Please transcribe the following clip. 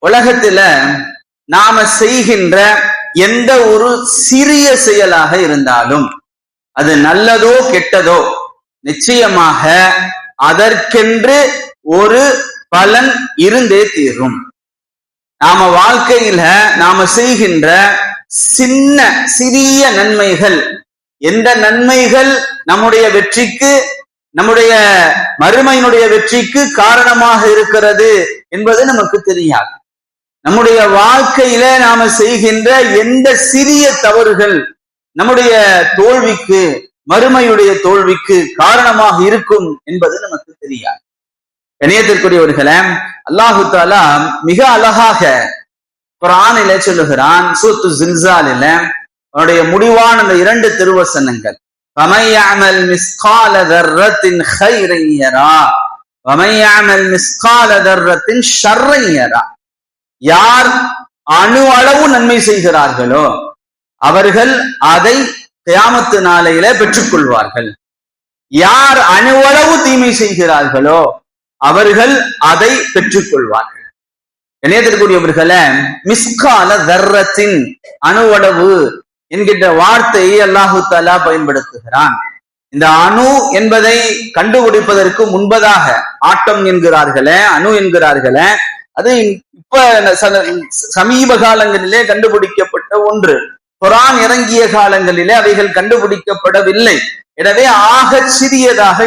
உலகத்துல நாம செய்கின்ற எந்த ஒரு சிறிய செயலாக இருந்தாலும் அது நல்லதோ கெட்டதோ நிச்சயமாக அதற்கென்று ஒரு பலன் இருந்தே தீரும். நாம வாழ்க்கையில நாம செய்கின்ற சிறிய நன்மைகள், எந்த நன்மைகள் நம்முடைய வெற்றிக்கு, நம்முடைய மறுமையினுடைய வெற்றிக்கு காரணமாக இருக்கிறது என்பது நமக்கு தெரியாது. நம்முடைய வாழ்க்கையில நாம செய்கின்ற எந்த சிறிய தவறுகள் நம்முடைய தோல்விக்கு, மறுமையுடைய தோல்விக்கு காரணமாக இருக்கும் என்பது நமக்கு தெரியாது. கண்ணியத்திற்குரியவர்களே, அல்லாஹு தஆலா மிக அழகாக குர்ஆனில சொல்லுகிறான். சூரத்து ஸில்ஸாலில அவருடைய முடிவான அந்த 2 திருவசனங்கள், فَمَن يَعْمَلْ مِثْقَالَ ذَرَّةٍ خَيْرًا يَرَهُ وَمَن يَعْمَلْ مِثْقَالَ ذَرَّةٍ شَرًّا يَرَهُ. யார் அணு அளவு நன்மை செய்கிறார்களோ அவர்கள் அதை கியாமத்து நாளையில பெற்றுக்கொள்வார்கள். யார் அணுவளவு தீமை செய்கிறார்களோ அவர்கள் அதை பெற்றுக்கொள்வார்கள். இணையத்திற்குரியவர்களே, மிஸ்கால தர்ரத்தின் அணுவளவு என்கின்ற வார்த்தையை அல்லாஹு தஆலா பயன்படுத்துகிறான். இந்த அணு என்பதை கண்டுபிடிப்பதற்கு முன்பதாக ஆட்டம் என்கிறார்களே, அணு என்கிறார்களே, அது இப்ப சமீப காலங்களிலே கண்டுபிடிக்கப்பட்ட ஒன்று. குர்ஆன் இறங்கிய காலங்களிலே அவைகள் கண்டுபிடிக்கப்படவில்லை. எனவே ஆக சிறியதாக